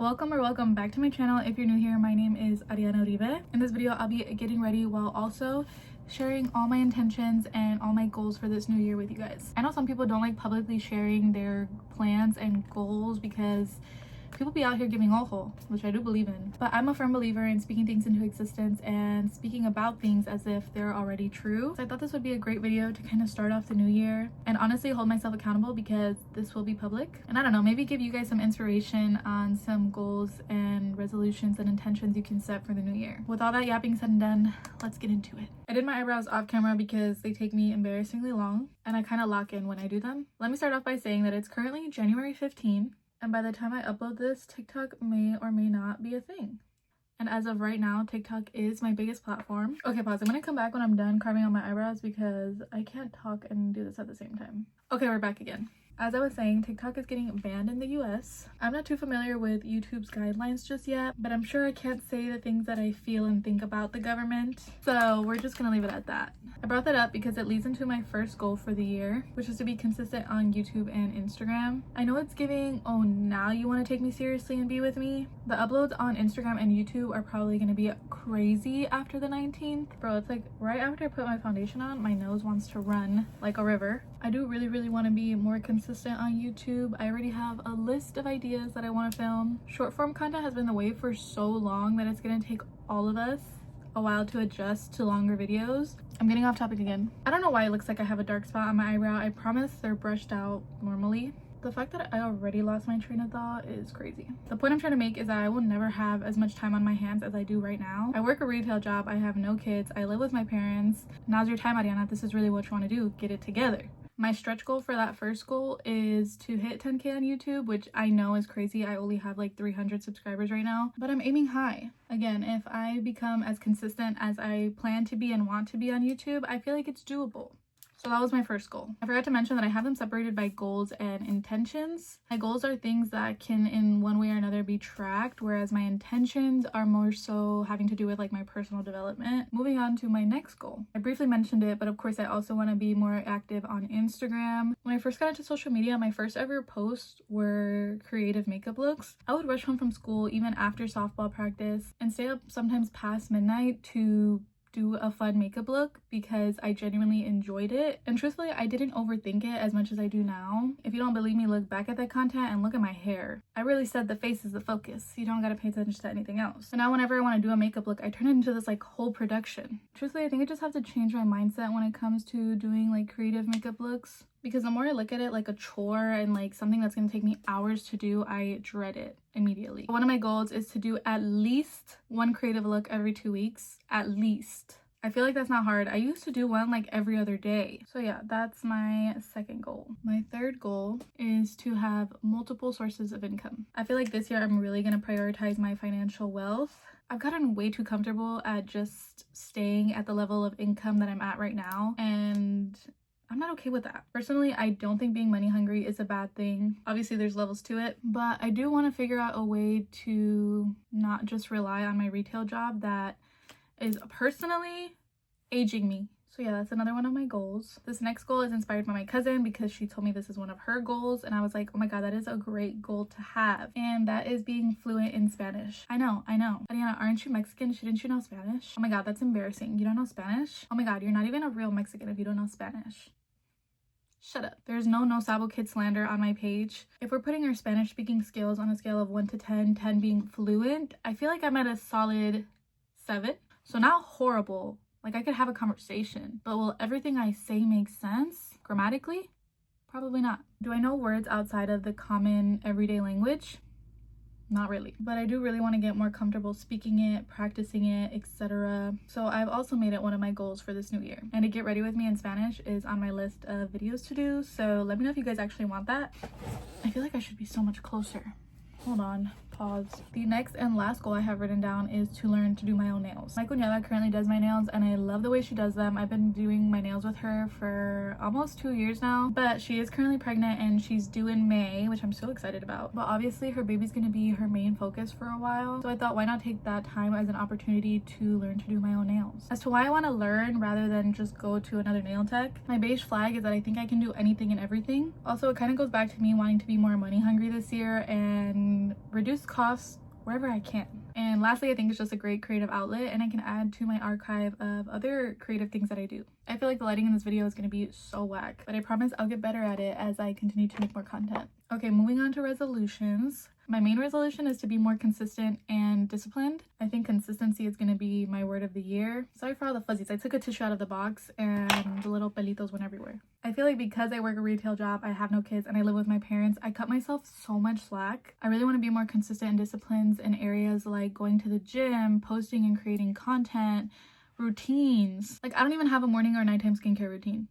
Welcome back to my channel. If you're new here, my name is Ariana Uribe. In this video, I'll be getting ready while also sharing all my intentions and all my goals for this new year with you guys. I know some people don't like publicly sharing their plans and goals because people be out here giving ojo, which I do believe in. But I'm a firm believer in speaking things into existence and speaking about things as if they're already true. So I thought this would be a great video to kind of start off the new year and honestly hold myself accountable because this will be public. And I don't know, maybe give you guys some inspiration on some goals and resolutions and intentions you can set for the new year. With all that yapping said and done, let's get into it. I did my eyebrows off camera because they take me embarrassingly long and I kind of lock in when I do them. Let me start off by saying that it's currently January 15th. And by the time I upload this, TikTok may or may not be a thing. And as of right now, TikTok is my biggest platform. Okay, pause. I'm gonna come back when I'm done carving on my eyebrows because I can't talk and do this at the same time. Okay, we're back again. As I was saying, TikTok is getting banned in the US. I'm not too familiar with YouTube's guidelines just yet, but I'm sure I can't say the things that I feel and think about the government. So we're just gonna leave it at that. I brought that up because it leads into my first goal for the year, which is to be consistent on YouTube and Instagram. I know it's giving, oh, now you wanna take me seriously and be with me. The uploads on Instagram and YouTube are probably gonna be crazy after the 19th. Bro, it's like right after I put my foundation on, my nose wants to run like a river. I do really want to be more consistent on YouTube. I already have a list of ideas that I want to film. Short form content has been the wave for so long that it's going to take all of us a while to adjust to longer videos. I'm getting off topic again. I don't know why it looks like I have a dark spot on my eyebrow. I promise they're brushed out normally. The fact that I already lost my train of thought is crazy. The point I'm trying to make is that I will never have as much time on my hands as I do right now. I work a retail job. I have no kids. I live with my parents. Now's your time, Ariana. This is really what you want to do. Get it together. My stretch goal for that first goal is to hit 10K on YouTube, which I know is crazy. I only have like 300 subscribers right now, but I'm aiming high. Again, if I become as consistent as I plan to be and want to be on YouTube, I feel like it's doable. So that was my first goal. I forgot to mention that I have them separated by goals and intentions. My goals are things that can in one way or another be tracked, whereas my intentions are more so having to do with like my personal development. Moving on to my next goal. I briefly mentioned it, but of course I also want to be more active on Instagram. When I first got into social media, my first ever posts were creative makeup looks. I would rush home from school even after softball practice and stay up sometimes past midnight to do a fun makeup look because I genuinely enjoyed it, and truthfully I didn't overthink it as much as I do now. If you don't believe me, look back at that content and look at my hair. I really said the face is the focus. You don't gotta pay attention to anything else. So now whenever I want to do a makeup look, I turn it into this like whole production. Truthfully, I think I just have to change my mindset when it comes to doing like creative makeup looks, because the more I look at it like a chore and like something that's gonna take me hours to do, I dread it immediately. One of my goals is to do at least one creative look every 2 weeks, at least. I feel like that's not hard. I used to do one like every other day. So yeah, that's my second goal. My third goal is to have multiple sources of income. I feel like this year I'm really gonna prioritize my financial wealth. I've gotten way too comfortable at just staying at the level of income that I'm at right now, and I'm not okay with that. Personally, I don't think being money hungry is a bad thing. Obviously, there's levels to it, but I do want to figure out a way to not just rely on my retail job that is personally aging me. So yeah, that's another one of my goals. This next goal is inspired by my cousin because she told me this is one of her goals, and I was like, oh my god, that is a great goal to have. And that is being fluent in Spanish. I know. Ariana, aren't you Mexican? Shouldn't you know Spanish? Oh my god, that's embarrassing. You don't know Spanish? Oh my god, you're not even a real Mexican if you don't know Spanish. Shut up. There's no Sabo Kid slander on my page. If we're putting our Spanish speaking skills on a scale of 1 to 10, 10 being fluent, I feel like I'm at a solid 7. So not horrible. Like I could have a conversation, but will everything I say make sense grammatically? Probably not. Do I know words outside of the common everyday language? Not really, but I do really want to get more comfortable speaking it, practicing it, etc. So I've also made it one of my goals for this new year, and to get ready with me in Spanish is on my list of videos to do. So let me know if you guys actually want that. I feel like I should be so much closer. Hold on, pause. The next and last goal I have written down is to learn to do my own nails. My cuñada currently does my nails and I love the way she does them. I've been doing my nails with her for almost 2 years now, but she is currently pregnant and she's due in May, which I'm so excited about. But obviously her baby's gonna be her main focus for a while, so I thought why not take that time as an opportunity to learn to do my own nails. As to why I want to learn rather than just go to another nail tech, my beige flag is that I think I can do anything and everything. Also, it kind of goes back to me wanting to be more money hungry this year and and reduce costs wherever I can. And lastly, I think it's just a great creative outlet, and I can add to my archive of other creative things that I do. I feel like the lighting in this video is going to be so whack, but I promise I'll get better at it as I continue to make more content. Okay, moving on to resolutions. My main resolution is to be more consistent and disciplined. I think consistency is going to be my word of the year. Sorry for all the fuzzies. I took a tissue out of the box and the little pelitos went everywhere. I feel like because I work a retail job, I have no kids, and I live with my parents, I cut myself so much slack. I really want to be more consistent in disciplines in areas like going to the gym, posting and creating content, routines. Like, I don't even have a morning or nighttime skincare routine.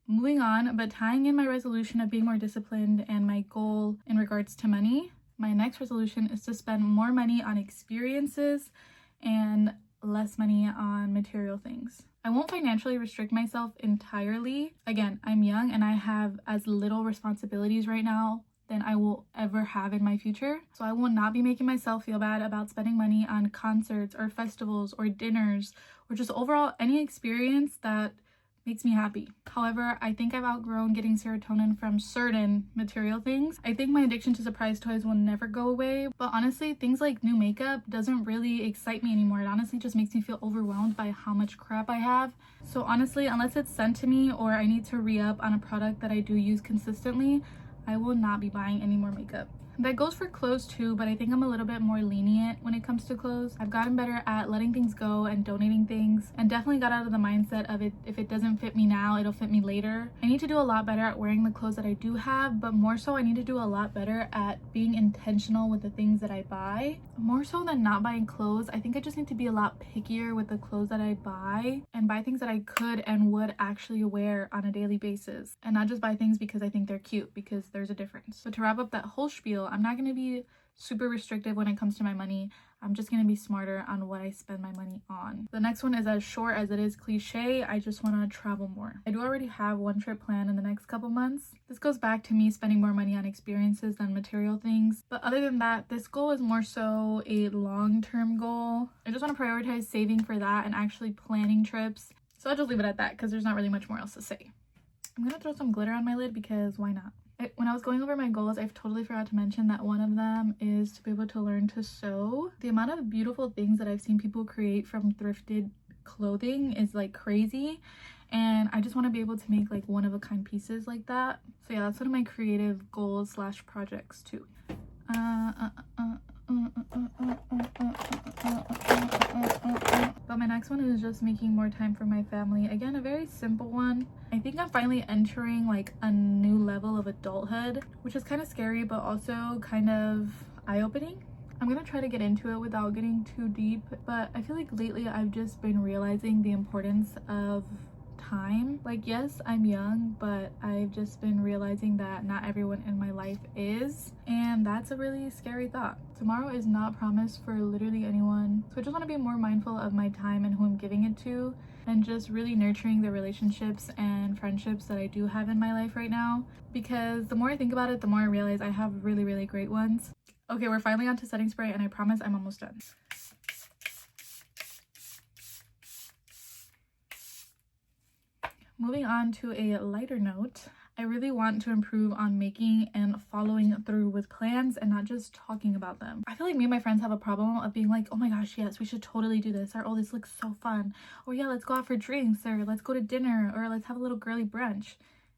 Moving on, but tying in my resolution of being more disciplined and my goal in regards to money, my next resolution is to spend more money on experiences and less money on material things. I won't financially restrict myself entirely. Again, I'm young and I have as little responsibilities right now than I will ever have in my future. So I will not be making myself feel bad about spending money on concerts or festivals or dinners or just overall any experience that makes me happy. However, I think I've outgrown getting serotonin from certain material things. I think my addiction to surprise toys will never go away, but honestly, things like new makeup doesn't really excite me anymore. It honestly just makes me feel overwhelmed by how much crap I have. So honestly, unless it's sent to me or I need to re-up on a product that I do use consistently, I will not be buying any more makeup. That goes for clothes too, but I think I'm a little bit more lenient when it comes to clothes. I've gotten better at letting things go and donating things, and definitely got out of the mindset of it, if it doesn't fit me now, it'll fit me later. I need to do a lot better at wearing the clothes that I do have, but more so I need to do a lot better at being intentional with the things that I buy. More so than not buying clothes, I think I just need to be a lot pickier with the clothes that I buy and buy things that I could and would actually wear on a daily basis, and not just buy things because I think they're cute, because there's a difference. So to wrap up that whole spiel, I'm not going to be super restrictive when it comes to my money. I'm just going to be smarter on what I spend my money on. The next one is as short as it is cliche. I just want to travel more. I do already have one trip planned in the next couple months. This goes back to me spending more money on experiences than material things. But other than that, this goal is more so a long-term goal. I just want to prioritize saving for that and actually planning trips. So I'll just leave it at that because there's not really much more else to say. I'm going to throw some glitter on my lid because why not? When I was going over my goals, I've totally forgot to mention that one of them is to be able to learn to sew. The amount of beautiful things that I've seen people create from thrifted clothing is like crazy, and I just want to be able to make like one-of-a-kind pieces like that. So yeah, that's one of my creative goals slash projects too. But my next one is just making more time for my family. Again, a very simple one. I think I'm finally entering like a new level of adulthood, which is kind of scary but also kind of eye-opening. I'm gonna try to get into it without getting too deep, but I feel like lately I've just been realizing the importance of time. Like, yes, I'm young, but I've just been realizing that not everyone in my life is, and that's a really scary thought. Tomorrow is not promised for literally anyone, so I just want to be more mindful of my time and who I'm giving it to, and just really nurturing the relationships and friendships that I do have in my life right now, because the more I think about it, the more I realize I have really great ones. Okay, we're finally on to setting spray, and I promise I'm almost done. Moving on to a lighter note, I really want to improve on making and following through with plans and not just talking about them. I feel like me and my friends have a problem of being like, oh my gosh, yes, we should totally do this, or oh, this looks so fun, or yeah, let's go out for drinks, or let's go to dinner, or let's have a little girly brunch,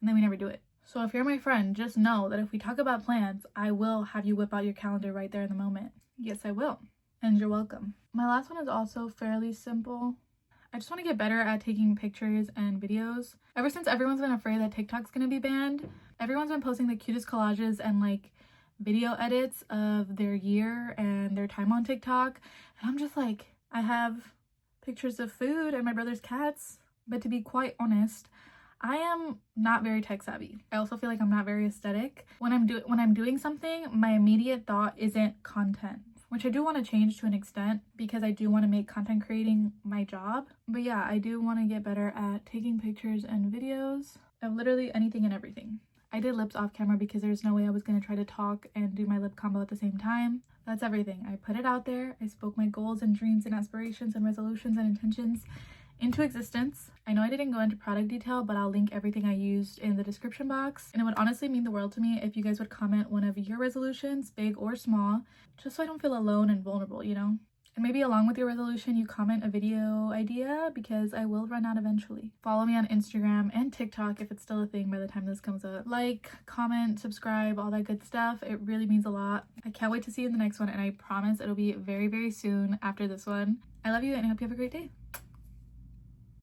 and then we never do it. So if you're my friend, just know that if we talk about plans, I will have you whip out your calendar right there in the moment. Yes, I will. And you're welcome. My last one is also fairly simple. I just want to get better at taking pictures and videos. Ever since everyone's been afraid that TikTok's gonna be banned, everyone's been posting the cutest collages and like video edits of their year and their time on TikTok. And I'm just like, I have pictures of food and my brother's cats. But to be quite honest, I am not very tech savvy. I also feel like I'm not very aesthetic. When I'm doing something, my immediate thought isn't content, which I do want to change to an extent because I do want to make content creating my job. But yeah, I do want to get better at taking pictures and videos of literally anything and everything. I did lips off camera because there's no way I was going to try to talk and do my lip combo at the same time. That's everything. I put it out there. I spoke my goals and dreams and aspirations and resolutions and intentions. into existence. I know I didn't go into product detail, but I'll link everything I used in the description box. And it would honestly mean the world to me if you guys would comment one of your resolutions, big or small, just so I don't feel alone and vulnerable, you know? And maybe along with your resolution, you comment a video idea because I will run out eventually. Follow me on Instagram and TikTok if it's still a thing by the time this comes up. Like, comment, subscribe, all that good stuff. It really means a lot. I can't wait to see you in the next one, and I promise it'll be very, very soon after this one. I love you and I hope you have a great day.